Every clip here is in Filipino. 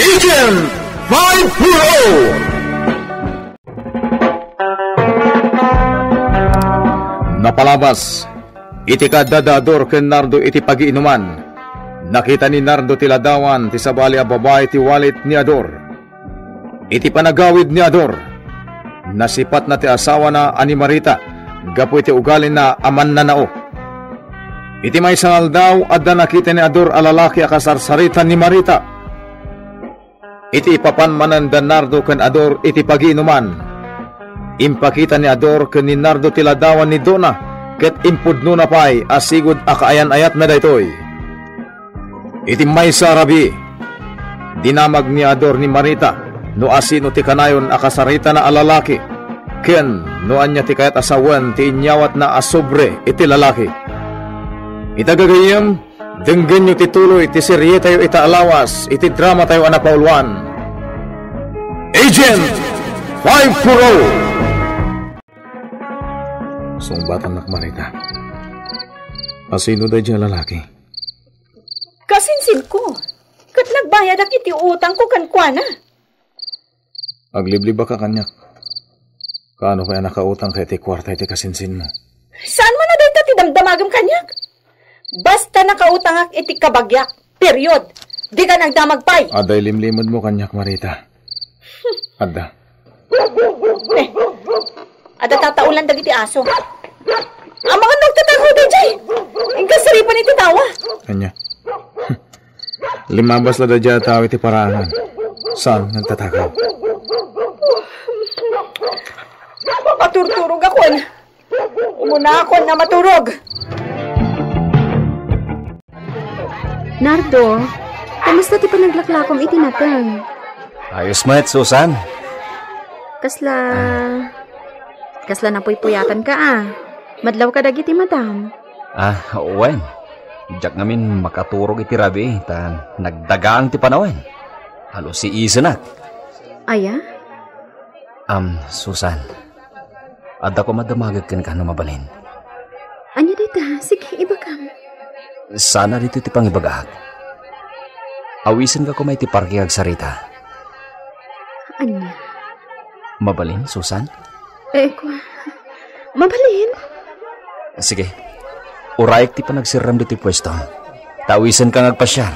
Agent 5-0! Napalabas, iti kadadador ken Nardo iti pagiinuman. Nakita ni Nardo ti ladawan ti sabali a babae ti walit ni Ador. Iti panagawid ni Ador, nasipat na ti asawa na ani Marita, gapu iti ugalin na aman na nao. Iti may sangal daw adda nakita ni Ador a lalaki a kasarsaritan ni Marita. Iti ipapanmanan da Nardo ken Ador iti pagiinuman. Impakita ni Ador ken ni Nardo ti ladawan ni Dona, ket impudno na pay asigud a kaayan-ayat na daytoy. Iti maysa rabi, dinamag ni Ador ni Marita no asino ti kanayon a kasarita na a lalaki, ken no anya ti kayat asawan ti inyawat na asobre iti lalaki. Itagagayam, denggen nyo tituloy ti serye tayo itaalawas, iti drama tayo anapaulwan. Agent 5-0! Sungbatan nak Marita. Asino da dyan lalaki? Kasinsin ko. Kat nagbayad ak iti utang ko kankwana. Agliblib ka kanyak. Kaano kaya nakautang kay iti kwarta iti kasinsin mo? Saan mo na dito ti damdamagam kanyak? Basta nakautang ak iti kabagyak. Period. Di ka nagdamagpay. Aday limlimod mo kanyak Marita. Adda. Ada tataulan dagiti aso. Ang mga nagtatakaw din dyan. Ingkasaripan iti tawa. Kanya. Limabas la da dyan tao iti parangan. Saan nagtatakaw? Maturturog ako. Umuna ako na maturog. Nardo, kamusta ti panaglaklakom iti natang? Ayos met, Susan. Kasla napuypuyatan ka Madlaw ka dagiti madam. Wen. Diyak ngamin makaturog iti rabi, tan nagdagaan ti panawen. Halo si Isenak. Aya? Susan. Adda ko madamagag ken ka no mabalin. Anya dita, sige ibagam. Sana dito ti pangibagahag. Awisin ka ko may ti parkihag sarita. Anya? Mabalin, Susan? Mabalin? Sige. Urayek ti pa nagsiram dito pwesto. Tawisan kang agpasyar.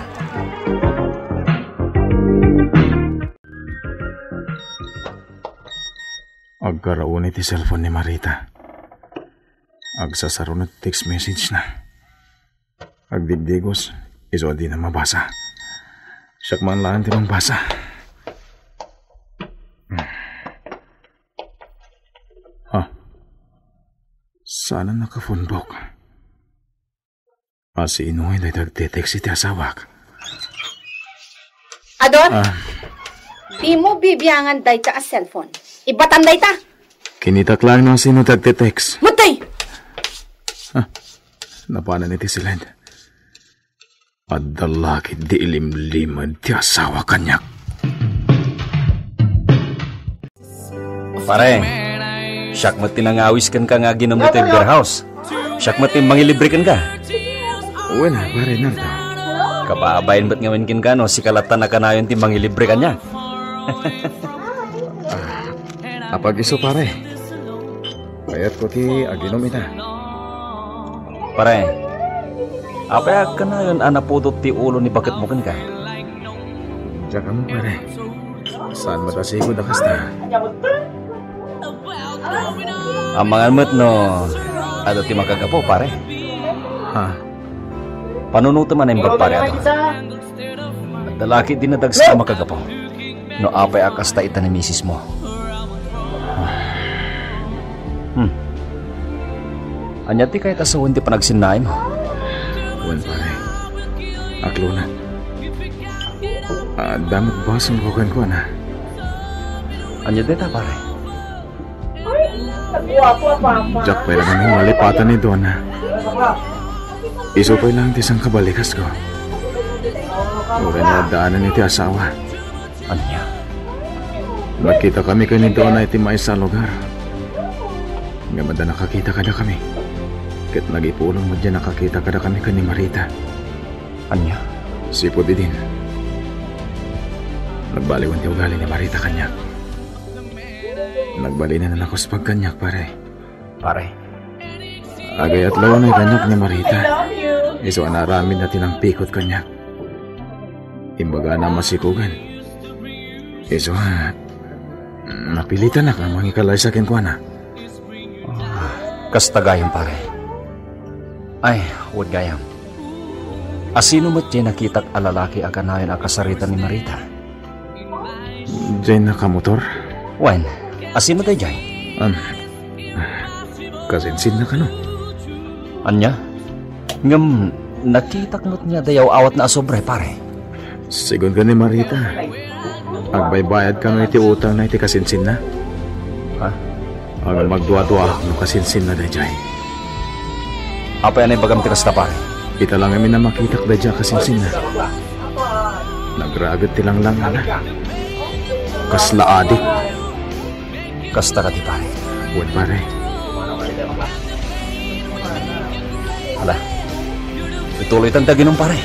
Agkaraon iti cellphone ni Marita. Agsasaron at text message na. Agdibdigos, iso di na mabasa. Siyak man lang ti basa. Sana naka-phonebook. Asino ay nagdetext iti asawak. Ador, di mo bibiyangan day ta a cellphone. Ibatan day ta. Kinitak lang no sino nagdetext. Mutay! Napanan iti silid. Adalaki di ilimlimad ti asawa kanyak. Pare, siyak mo tinangawis kan ka nga ginamot yung warehouse. Siyak mo mangilibrikan ka. Uwe na, pare Nardo. Kapaabayin ba't ngawin kin ka no, si kalatan na kanayon ti mangilibrikan niya. Apag iso pare. Bayat ko ti aginom ita. Pare, apaya ka na yun anaputot ti ulo ni bakit mo kan ka? Diyan ka mo pare. Saan matasigo na kasta? Ang mga mat no, ato ti makagapo pare. Panunuto man ang pare ato. At dalaki din na dagsa makagapo. No apay akas ta ita ni misis mo. Anya ti kahit asawan ti panagsinay mo. Uwan pare. Aklo na. Damot basan ko kan ko na. Anya dita pare. Jack pala kaming malipatan ni Donna. Isupay lang tisang kabalikas ko. Ura na daanan ni ti asawa. Anya? Nakita kami kay ni Donna iti mais sa lugar. Nga mada nakakita kada kami. Ket nagipulong mo dyan nakakita kada kami kay ni Marita. Anya? Sipo di din. Nagbaliwan ti ugali ni Marita kanyak. Nagbali na ako sa pagkanyak, pare. Pare, Agay at lawan ay kanyak ni Marita. Iso anaramin na tinampikot kanyak. Imbaga na masikugan. Iso napilitan na ka mangikalay sa akin ko na. kasta gayam pare. Ay, huwag gayam. Asino mo't dyan nakitak alalaki aganayan akasaritan ni Marita? Diyan nakamotor? Wen, asino tayo dyan? Kasinsin na ka no? Anya? Ngam, nakitak mo't niya dayaw awat na asobre pare. Sigon ka ni Marita. Agbaybayad ka no iti utang na iti kasinsin na? Ha? Ang magduwa-duwa no kasinsin na dayjay. Apa yan ay bagam tikas na pare? Kita lang kami na makitak dayjay kasinsin na. Nagragat tilang lang na. Kasla adik. Kasta ka ti pare. Huwag pare. Hala, ituloy tang taginong pare.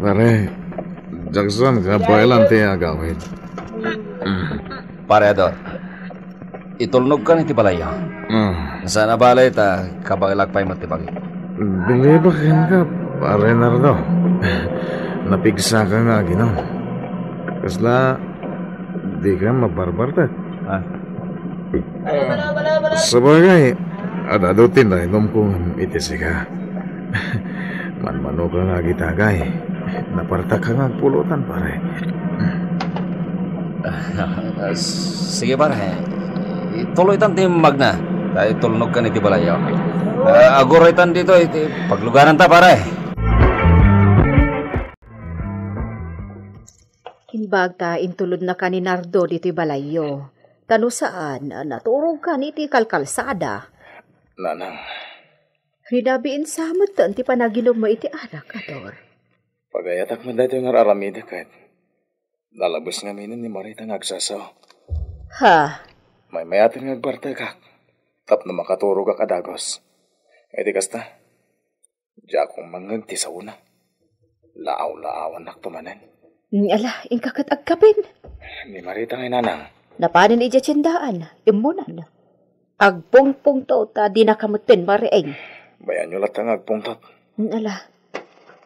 Pare, Jackson, kabaylan ti agawin. Pare Ador, itulnog ka ni ti balay. Sana balay ta kabagilag pa'y matibagi. Bilibakin ka, pare Nardo. Napigsa ka nga, Ginong. Kasla, di ka mabarbartat. Ha? Sabagay, adadutin na inom kong itisi ka. Manmano ka nga gitagay. Naparta ka nga pulutan, pare. Sige pare, ituloy tan ti magna. Dahil tulnog ka ni ti balay. Aguroy tan dito, iti paglugaran ta pare. Kinbag ta intulod na ka ni Nardo dito'y balayo. Tano saan, naturog ka ni iti kalkalsada. Nanang, Rinabiin sa amatan ti panaginom mo iti anak, Ador. pagayatak mo dito yung araramida kahit lalabas nga minan ni Marita ngagsasaw. Ha? May mayatin ngagbarta ka. Tap na makaturog ka kadagos. E di kasta, diya akong mangagti sa una. Laaw-laawan naktumanan. Ala, ingkakat agkapin. Ni Marita ngay nanang. Napanin ija tiyandaan, imunan. Agpungpung to, ta di nakamutin marieng. Bayan nyo latang agpungtot. Ala,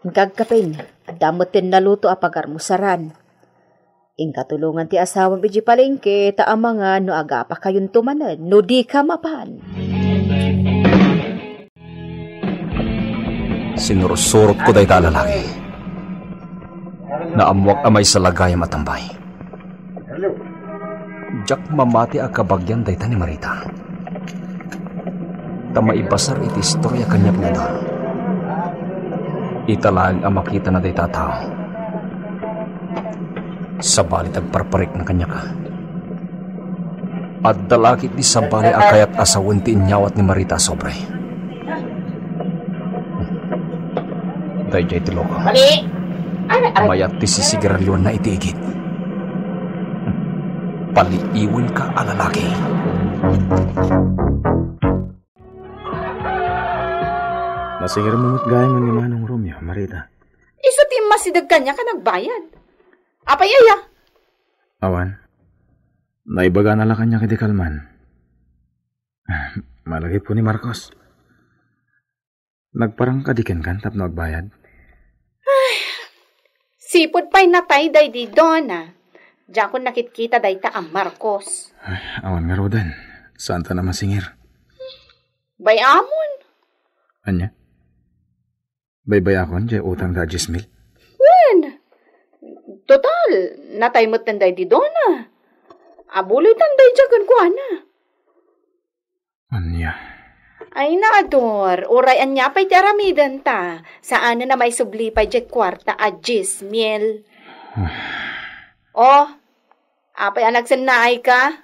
ingkagkapin, damutin na luto apagarmusaran. Ingkatulungan ti asawang biji palengke, ta amangan no aga pa kayong tumanan, no di ka mapan. Sinurusurot ko dahi ta lalaki. Naamwak amay sa lagayam at tambay. Jak mamati akabagyan dahi ta ni Marita. Tamaibasar iti istorya kanyap na doon. Italaan ang makita na dahi tatao. Sa balit agparparik na kanya ka. At dalakit di sa bali akayat asawin ti inyawat ni Marita sobre. Dayjay ti loko. Mayat ti sisigarilyon na itigit. Paliiwin ka alalaki. Nasingar mo gaya mo ni Manong Romeo, Marita. Iso ti masidag kanya ka nagbayad. Apay aya? Awan, naibaga na lang kanya kiti Kalman. Malagip ko ni Marcos. Nagparang kadikin kan tap na agbayad. Sipod pa'y natay day di dona. Diyan ko nakitkita day ta ang Marcos. Awan nga Rodan, saan ta na masingir? Bayamon. Anya? Bayakon, jay utang da 10,000. Wen. Total, natay mo tanday di dona. Abuloy tanday dyan ko na. Anya? Ay na, Ador. Uray anya pa'y taramidan ta. Saan na may subli pa dyan kwarta a 10,000. Oh, apay anak sanay ka?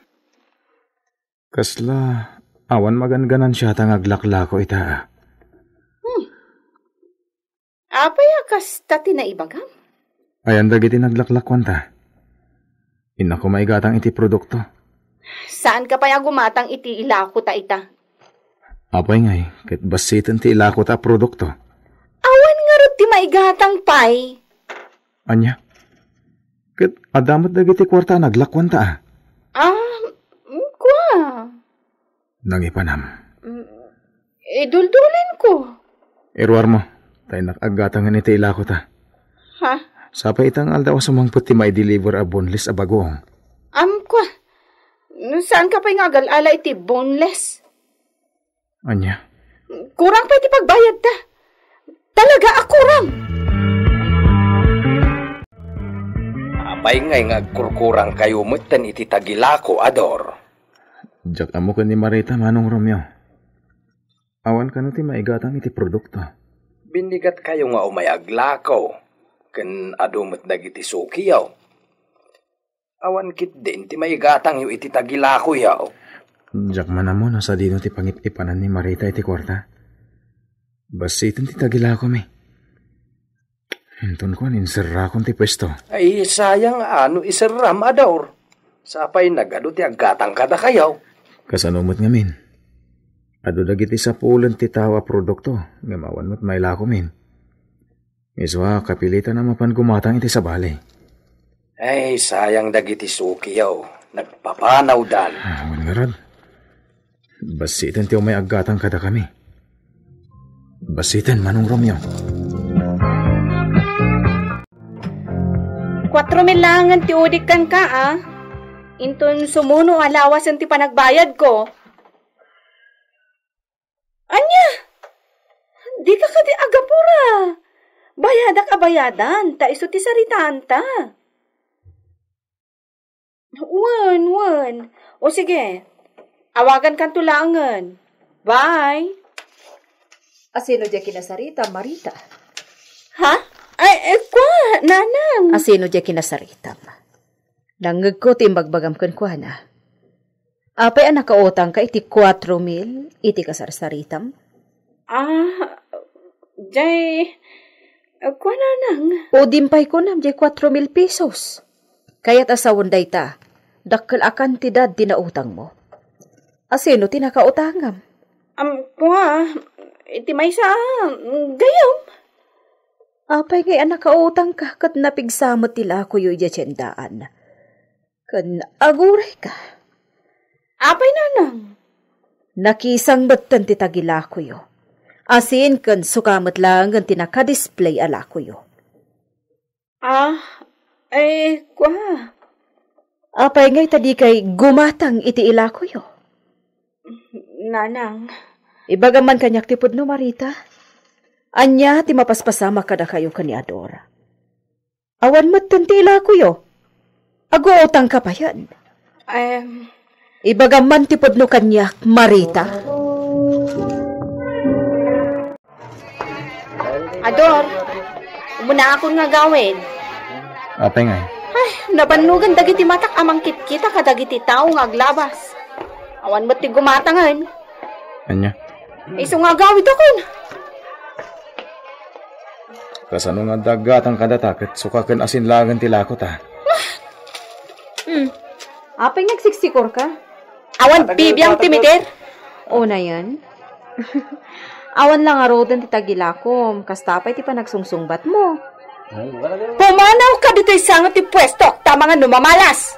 Kasla, awan maganganan siya tang aglaklako ita. Apay akas tati na ibagam? Ayan dagiti naglaklakwan ta. Ina ko maigatang iti produkto. Saan ka pa'y gumatang iti ilako ta ita? Apay ngay, kahit basitan ti ilako ta produkto. Awan nga rin ti maigatang pay. Anya? Ket adamat dagiti kwarta naglakwan ta. Kwa. Nangipanam. Iduldulan ko. Irwar mo, tayo nakagangan iti ilako ta. Ha? Sapa itang aldaw sumangput ti may deliver a boneless a bagong. Kwa. Saan ka pa'y ngagal-ala iti boneless? Anya? Kurang pa iti pagbayad ta. Talaga akurang. Apay ngay ngagkurkurang kayo mutan iti tagilako, Ador. Jak amo ka ni Marita manong Romeo. Awan ka no ti maigatang iti produkto. Binigat kayo nga umayaglakaw. Ken adumot dagiti sukiyaw. Awan kit din ti maigatang yu iti tagilako yaw. Jak manamo na sa dino ti pangit-ipanan ni Marita iti kwarta. Basitin ti tagilako mi. Hinton ko ninsirra kon ti pwesto. Ay sayang ano isiram, Ador. Sapay nagado ti agatang kada kayaw. Kasanumot ngamin. Ado dagiti sa pulan ti tawa produkto. Ngamawan mo't may lako min. Iswa kapilitan na mapan gumatang iti sabali. Ay sayang dagiti sukiyaw. Nagpapanaw dan. Awan nga rad. Basitin ti umay agatang kada kami. Basitin manong Romeo. 4,000 langan ti udik kan ka, Inton sumuno alawasan ti panagbayad ko. Anya? Di ka kati agapura. Bayadak a bayadan, ta iso ti saritaan ta. Wan. O sige, awagan kan tulangan. Bye. Asino di kinasarita, Marita? Ha? Ay, kwa, nanang. Asino di kinasarita? Langag ko timbagbagam kan kwa na. Apay ang nakautang ka iti 4,000 iti kasarsaritam? Jay, kwa nanang. O dimpay ko nam jay 4,000 pesos. Kaya't asawon day ta, dakkel akan ti dad tinautang mo. Asino tinakautangam? Kwa, iti may sa gayam. Apay ngay anak kautang ka kat napigsamot tila ko yu itsendaan. Kan aguray ka. Apay nanang. Nakisang batan ti tagila ko yu. Asin kan sukamot lang ang tinaka-display ala ko yu. Kwa. Apay ngay tadi kay gumatang iti ila ko yu. Nanang. Ibagaman kanyak tipod no, Marita. Anya ti mapaspasama kada kayo kaniador. Awan matan ti ila ko yu. Ago utang ka pa yan. Ibagaman tipod no kanyak, Marita. Ador, muna akong nga gawin. Apay nga. Ay, nabanugan dagiti matak amang kita kadagiti tao nga aglabas. Awan mo't ti gumatangan. Anya? Iso nga gawid akon. Kasano nga dagatang kadatakit sukaken asin lagan ti lako ta. Apay nagsiksikor ka? Awan bibiyang timiter. O na yan. Awan lang arodan ti tagilakom, kastapay ti panagsungsungbat mo. Pumanaw ka dito'y sangot ti pwesto, tama nga numamalas.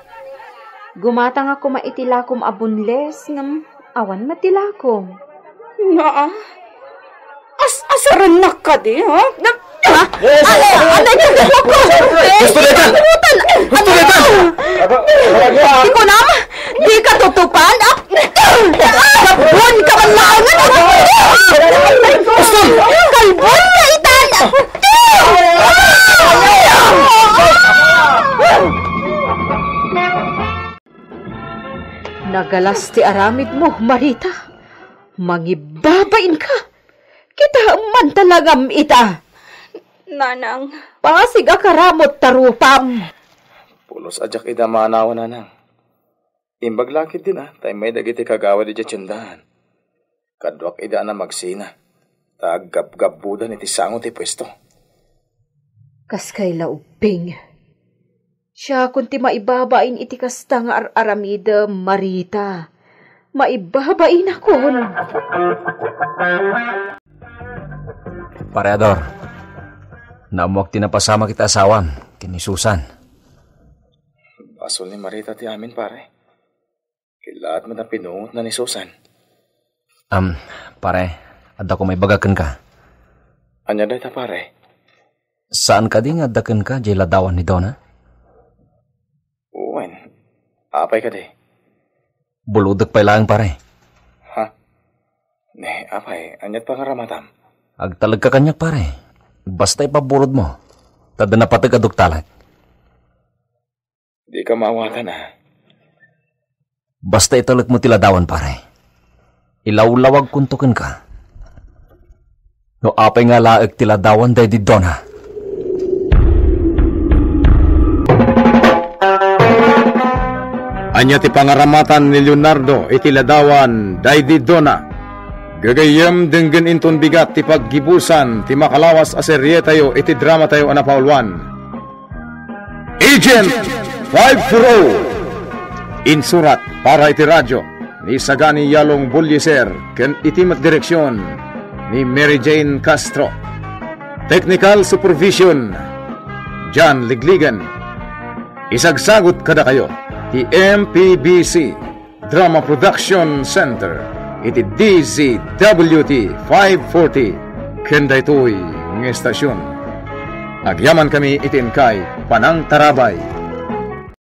Gumatang ako maitilakom abunles ngam awan matilakom. Naa? Asaran ka di, ha? Di ko na, di ka tutupan. Kalbon ka man langan. Kalbon ka itan. Nagalas ti aramid mo, Marita. Mangibabain ka. Kita man talagam ita. Nanang. Pasig akaramot tarupam. Pulos ajak ida manaw nanang. Imbaglakit din tayo may dagiti kagawa di tsendahan. Kadwak ida na magsina. Taggab-gabudan iti sangot ti pwesto. Kas kay lauping. Siya kunti maibabain iti kasta nga aramida, Marita. Maibabain ako. Pareador, namuak tinapasama kita asawan, kini Susan. Pasol ni Marita ti amin, pare. Kilaat mo na pinungot na ni Susan. Pare, adda ko may bagakan ka. Anya day ta, pare? Saan ka di nga dakan ka, jay ladawan ni Donna? Uwan, apay ka di. Buludag pa lang, pare. Ha? Ne, apay, anyat pa nga ramatam. Agtalag ka kanyak, pare. Basta ipabulod mo. Tada na patag aduktalag. Di ka maawatan, ha? Basta italag mo tiladawan, pare. Ilawlawag kuntukin ka. No apay nga laag tiladawan day di Donna. Anya ti pangaramatan ni Leonardo iti ladawan day di Donna. Gagayem denggen inton bigat ti paggibusan ti makalawas a serye tayo iti drama tayo anapaulwan. Agent 540 insurat para iti radyo ni Sagani Yalong Bulyeser ken iti direksyon ni Mary Jane Castro. Technical supervision John Ligligan. Isagsagot kada kayo ti MPBC Drama Production Center iti DZWT 540 kenda ito'y ng estasyon. Agyaman kami itin kay Panang Tarabay.